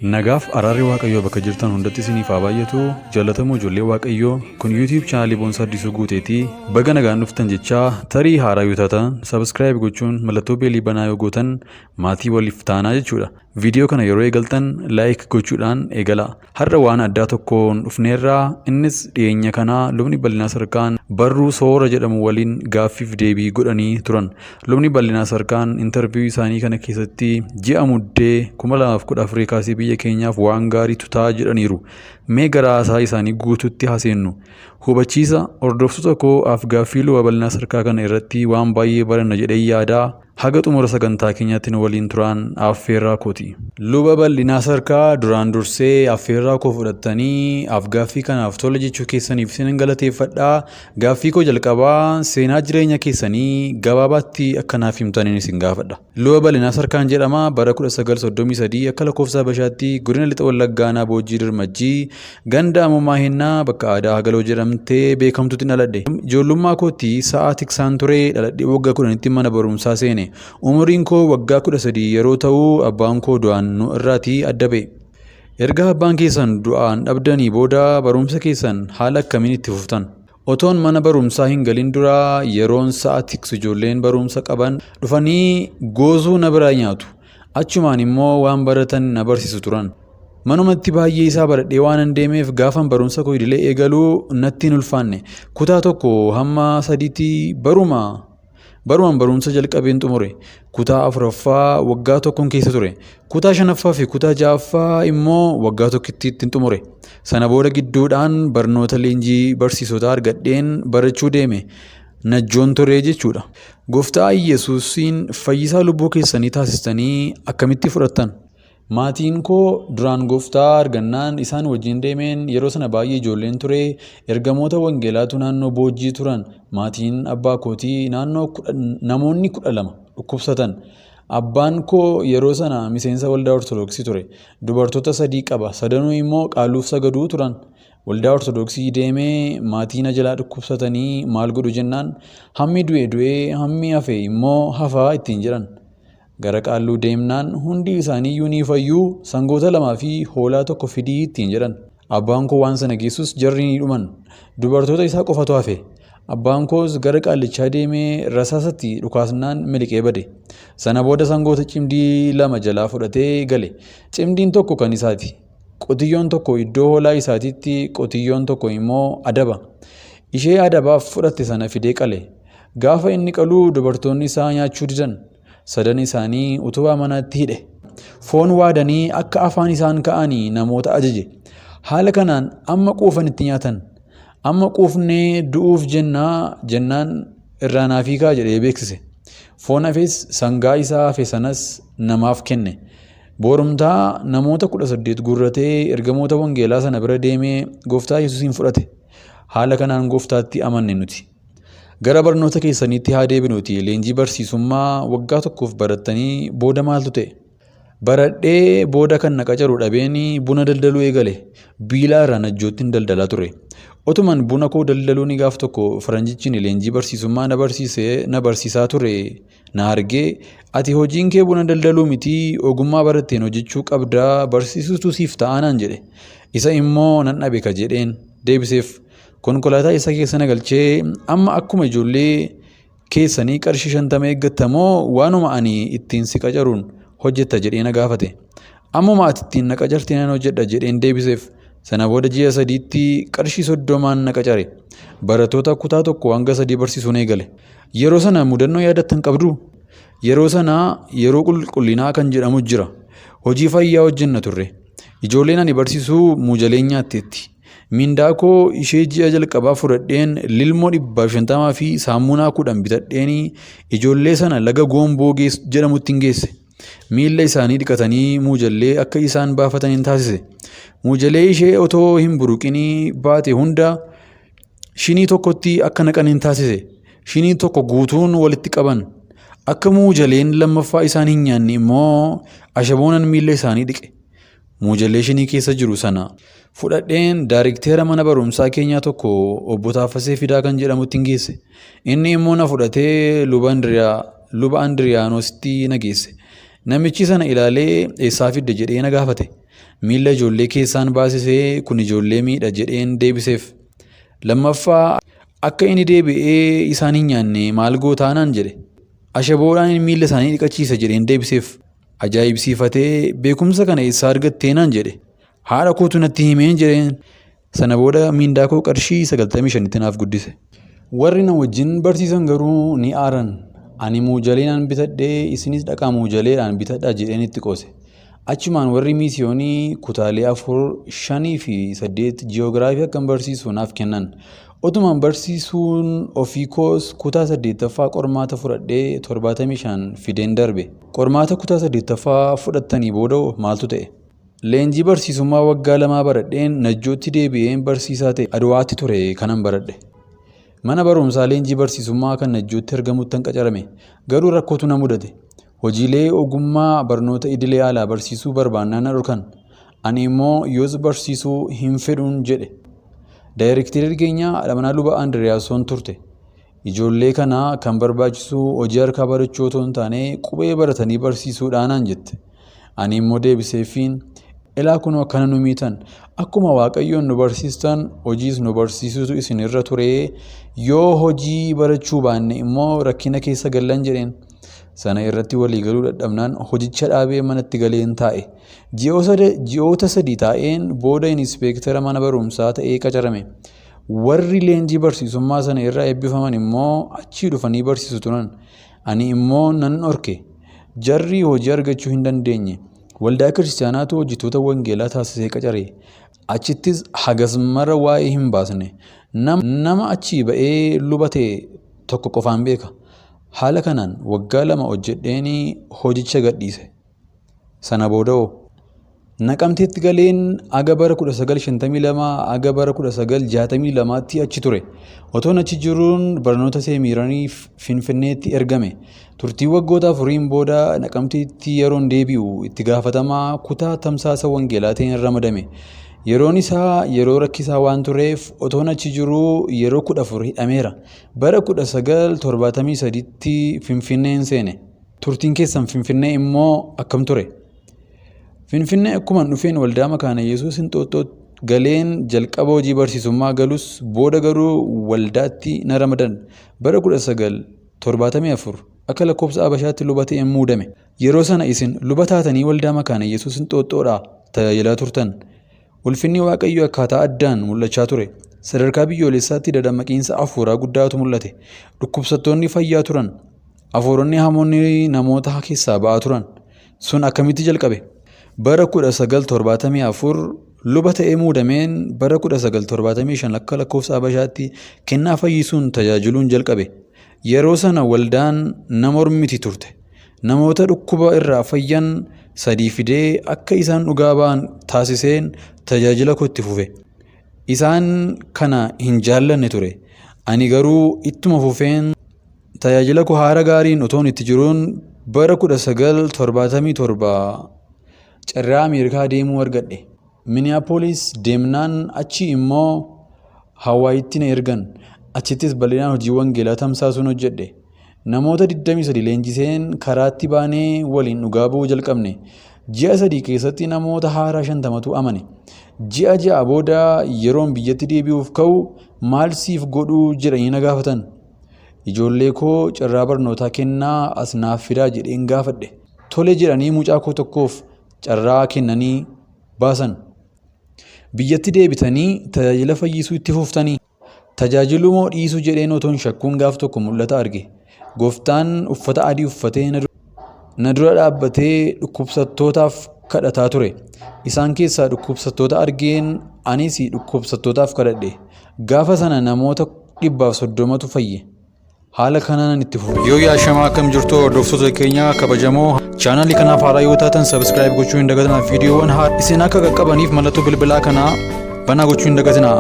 Nagaaf araarri Waaqayyoo bakka jirtan hundatti isiniif haa baay'atu. Jaallatamoo ijoollee Waaqayyoo, kun YouTube chaanaalii Boonsaa Addisuu Guuteetii. Baga nagaan dhuftan jechaa tarii haaraa yoo taatan subscribe gochuun mallattoo beelii banaa yoo gootan maatii waliif taanaa jechuudha. Viidiyoo kana yeroo eegaltan like gochuudhaan eegala. Har'a waan addaa tokkoon dhufneerraa, innis dhiyeenya kanaa lubni bal'inaa sarkaan barruu soora jedhamu waliin gaaffiif deebii godhanii turan. Lubni bal'inaa sarkaan intarviiyuu isaanii kana keessatti ji'a muddee 2014 kaasee biyya keenyaaf waan gaariitu ta'a jedhaniiru. Mee gara haasaa isaanii guututti haaseennu. Hubachiisa hordoftoota koo af-gaaffii luba bal'inaa sarkaa kana irratti waan baay'ee baranna jedhee yaadaa. Haga xumura sagantaa keenyaatti nu waliin turaan affeerraa kooti. Luba bal'inaa sarkaa duraan dursee affeerraa koo fudhattanii af-gaaffii kanaaf tola jechuu keessaniif isin galateeffadhaa. Gaaffii koo jalqabaa seenaa jireenya keessanii gabaabaatti akkanaaf himtaniin isin gaafadha. Luba bal'inaa sarkaan jedhama. Bara 1933 akka lakkoofsa Habashaatti godina lixa Wallaggaa aanaa Boojjii Dirmajjii ganda Ammumaa Hennaa bakka aadaa Hagaloo jedhamtee beekamtutti dhaladhe. Ijoollummaa kootti sa'aa tiksaan ture. Dhaladhee waggaa 10tti mana barumsaa seene. Umuriin koo waggaa 13 yeroo ta'u abbaan koo du'aan nu irraatii adda ba'e. Erga abbaan keessan du'aan dhabdanii booda barumsa keessan haala akkamiin itti fuftan? Otoon mana barumsaa hin galin dura yeroon sa'a tiksu ijoolleen barumsa qaban dhufanii goozuu na biraa nyaatu. Achumaan immoo waan baratan na barsiisu turan. Manumatti baay'ee isaa baradhee waan hin deemeef gaafan barumsa koo idilee eegaluu natti hin ulfaanne. Kutaa tokko hamma 3tti barumaan barumsa jalqabeen xumure. Kutaa 4ffaa waggaa tokkoon keessa ture. Kutaa 5ffaa fi kutaa 6ffaa immoo waggaa tokkitti ittiin xumure. Sana booda gidduudhaan barnoota leenjii barsiisota argadheen barachuu deeme. Najjoon ture jechuudha. Gooftaa Yesuusiin fayyisaa lubbuu keessanii taasistanii akkamitti fudhattan? Maatiin koo duraan gooftaa argannaan isaan wajjin deemeen yeroo sana baay'ee ijoolleen ture. Ergamoota wangeelaatu naannoo Boojjii turan. Maatiin abbaa kootii naannoo namoonni 12 dhukkubsatan. Abbaan koo yeroo sana miseensa waldaa Ortodoksii ture. Dubartoota 3 qaba. Sadanuu immoo qaaluuf sagaduu turan. Waldaa Ortodoksii deemee maatiin jalaa dhukkubsatanii maal godhu jennaan hammi du'ee hammi hafe immoo hafaa ittiin jedhan. Gara qaalluu deemnaan hundi isaanii iyyuu ni fayyuu sangoota 2 fi hoolaa 1 fidii ittiin jedhan. Abbaan koo waan sana geessus jarri ni dhuman. Dubartoota isaa qofatu hafe. Abbaan koos gara qaallichaa deemee rasaasatti dhukaasnaan miliqee bade. Sana booda sangoota cimdii 2 jalaa fudhatee gale. Cimdiin tokko kan isaati. Qotiyyoon tokko iddoo hoolaa isaatiitti, qotiyyoon tokko immoo adaba. Ishee adabaaf fudhatte sana fidee qale. Gaafa inni qaluu dubartoonni isaa nyaachuu didan. Sadan isaanii utubaa manaatti hidhe. Foon waadanii akka afaan isaan ka'anii namoota ajaje. Haala kanaan amma quufanitti nyaatan. Amma quufnee du'uuf jennaan irraa naaf hiikaa jedhee beeksise. Foon hafes sangaa isaa hafe sanas namaaf kenne. Boorumtaa namoota 18 guurratee ergamoota wangeelaa sana bira deemee gooftaa Yesuusiin fudhate. Haala kanaan gooftaatti amanne nuti. Gara barnoota keessaniitti haa deebinuuti. Leenjii barsiisummaa waggaa tokkoof barattanii booda maaltu ta'e? Baradhee booda kan na qacaru dhabeen buna daldaluu eegale. Biilaa irraa najjoottiin daldalaa ture. Otuman buna koo daldaluun gaaf tokko faranjichi leenjii barsiisummaa na barsiisaa ture na argee ati hojiin kee buna daldaluu miti ogummaa baratteen hojjechuu qabdaa barsiisutu siif ta'a naan jedhe. Isa immoo nan dhabe ka jedheen deebiseef. Konkolaataa isa keessa na galchee amma akkuma ijoollee keessanii qarshii 50 eeggattamoo waanuma ani ittiin si qacaruun hojjetta jedhee na gaafate. Ammuma ati ittiin na qacartee nan hojjedha jedheen deebiseef. Sana booda ji'a 3tti qarshii 30 na qacare. Barattoota kutaa 1 hanga 3 barsiisuun eegale. Yeroo sana mudannoo yaadattan qabdu? Yeroo sana yeroo qulqullinaa kan jedhamu jira. Hojii fayyaa hojjenna turre. Ijoolleen ani barsiisuu muujalee nyaatteetti. Mindaa koo ishee ji'a jalqabaa fudhadheen lilmoo 150 fi saamunaa 10 bitadheen ijoollee sana laga Goomboo jedhamutti geesse. Miilla isaanii dhiqatanii muujallee akka isaan baafatan taasise. Muujalee ishee otoo hin buruqinii baate hunda shinii tokkotti akka naqan taasise. Shinii tokko guutuun walitti qaban. Akka muujaleen lammaffaa isaan hin nyaanne immoo ashaboonan miilla isaanii dhiqe. Muujallee shinii keessa jiru sana fudhadheen daayirikteera mana barumsaa keenyaa tokko obbo Taaffasee Fidaa kan jedhamutti geesse. Inni immoo na fudhatee luba Andiriyaanositti na geesse. Namichi sana ilaalee eessaa fidde jedhee na gaafate. Miila ijoollee keessaan baasisee kun ijoollee miidha jedheen deebiseef. Lammaffaa akka inni deebi'ee isaan hin nyaanne maal gootaanaan jedhe. Ashaboodhaan miila isaanii dhiqachiisa jedheen deebiseef. Ajaa'ibsiifatee beekumsa kana eessaa argatteenaan jedhe. Haadha kootu natti himeen jedheen. Sana booda miindaa koo qarshii 95 naaf guddise. Warri na wajjin barsiisan garuu ni aaran. Ani muujaleedhaan bitadhee isinis dhaqaa muujaleedhaan bitadhaa jedheen itti qoose. Achumaan warri miisiyoonii kutaalee 4, 5 fi 8 ji'oogiraafii akkan barsiisu naaf kennan. Otumaan barsiisuun ofii koos kutaa 8ffaa qormaata fudhadhee 75 fideen darbe. Qormaata kutaa 8ffaa fudhattanii booda maaltu ta'e? Leenjii barsiisummaa waggaa 2 baradheen Najjootti deebi'een barsiisaa ta'e Aduwaatti ture kanan baradhe. Mana barumsaa leenjii barsiisummaa kan Najjootti argamuttan qacarame. Garuu rakkootu na mudate. Hojiilee ogummaa barnoota idilee alaa barsiisuu barbaannaan na dhorkan. Ani immoo yoos barsiisuu hin fedhuun jedhe. Daayirektirii keenyaa Adhamanaa Luba Andiriyaassoon turte. Ijoollee kanaa kan barbaachisu hojii harkaa barachuu otoo hin taane qubee baratanii barsiisuudhaanaan jette. Ani immoo deebiseefiin ilaa kunoo akkana nu miitan akkuma Waaqayyoon nu barsiistan hojiis nu barsiisutu isin irra ture yoo hojii barachuu baanne immoo rakkina keessa gallan jedheen. Sana irratti walii galuu dadhabnaan hojicha dhaabee manatti galeen taa'e. Ji'oota 3 taa'een booda inspeektara mana barumsaa ta'ee qacarame. Warri leenjii barsiisummaa sana irraa eebbifaman immoo achii dhufanii barsiisu turan. Ani immoo nan dhorke. Jarri hojii argachuu hin dandeenye. Waldaa kiristaanaatu hojjettoota wangeelaa taasisee qacare. Achittis hagas mara waa'ee hin baasne. Nama achii ba'ee lubate tokko qofaan beeka. Haala kanaan waggaa 2 hojjedheen hojicha gadhiise. Sana booda'oo Naqamteetti galeen aga bara 1952 aga bara 1962tti achi ture. Otoon achi jiruun barnoota seemiiraniif Finfinneetti ergame. Turtii waggoota 4 booda Naqamteetti yeroon deebi'u itti gaafatamaa kutaa tamsaasa wangeelaa ta'een ramadame. Yeroon isaa yeroo rakkisaa waan tureef otoon achi jiruu yeroo 14 hidhameera. Bara 1973tti Finfinneen seene. Turtiin keessan Finfinnee immoo akkam ture? Finfinnee akkuma dhufeen waldaa makaana Yesuus Hinxooxxoo galeen jalqaba hojii barsiisummaa galus booda garuu waldaatti na ramadan. Bara 1974 akka lakkoofsa Habashaatti luba ta'een muudame. Yeroo sana isin luba taatanii waldaa makaana Yesuus Hinxooxxoodhaa tajaajilaa turtan. Ulfinni Waaqayyoo akkaataa addaan mul'achaa ture. Sadarkaa biyyoolessaatti dadammaqiinsa hafuuraa guddaatu mul'ate. Dhukkubsattoonni fayyaa turan. Hafuuronni hamoonni namoota keessaa ba'aa turan. Sun akkamitti jalqabe? Bara 1974 luba ta'ee muudameen bara 1975 akka lakkoofsa Habashaatti kennaa fayyisuun tajaajiluun jalqabe. Yeroo sana waldaan nama mormiti turte. Namoota dhukkuba irraa fayyan 3 fidee akka isaan dhugaa ba'an taasiseen tajaajila kootti fufe. Isaan kana hin jaallanne ture. Ani garuu ittuma fufeen tajaajila koo haara gaariin otoon itti jiruun bara 1977 carraa Ameerikaa deemuu argadhe. Minneapolis deemnaan achi immoo Hawaayitti na ergan. Achittis bal'inaan hojii wangeelaa tamsaasuun hojjedhe. Namoota 23 leenjiseen karaatti baanee waliin dhugaa ba'uu jalqabne. Ji'a 3 keessatti namoota haaraa 50tu amane. Ji'a 6 booda yeroon biyyatti deebi'uuf ka'u maal siif godhuu jedhanii na gaafatan. Ijoollee koo carraa barnootaa kennaa as naaf fidaa jedheen gaafadhe. Tole jedhanii mucaa koo tokkoof carraa kennanii baasan. Biyyatti deebitanii tajaajila fayyisuu itti fuftanii. Tajaajiluu moo dhiisuu jedheen otoon shakkuun gaaf tokko mul'ata arge. Gooftaan uffata adii uffatee na dura dhaabbatee dhukkubsattootaaf kadhataa ture. Isaan keessaa dhukkubsattoota argeen anis dhukkubsattootaaf kadhadhe. Gaafa sana namoota 130tu fayye. Haala kanaan itti fufe. Yoo yaashamaa akkam jirtu hordoftoota keenya kabajamoo chaanalii kanaaf haaraa yoo taatan subscribe gochuu hin dagatinaa. Viidiyoowwan isin akka qaqqabaniif mallattoo bilbilaa kanaa banaa gochuu hin dagatinaa.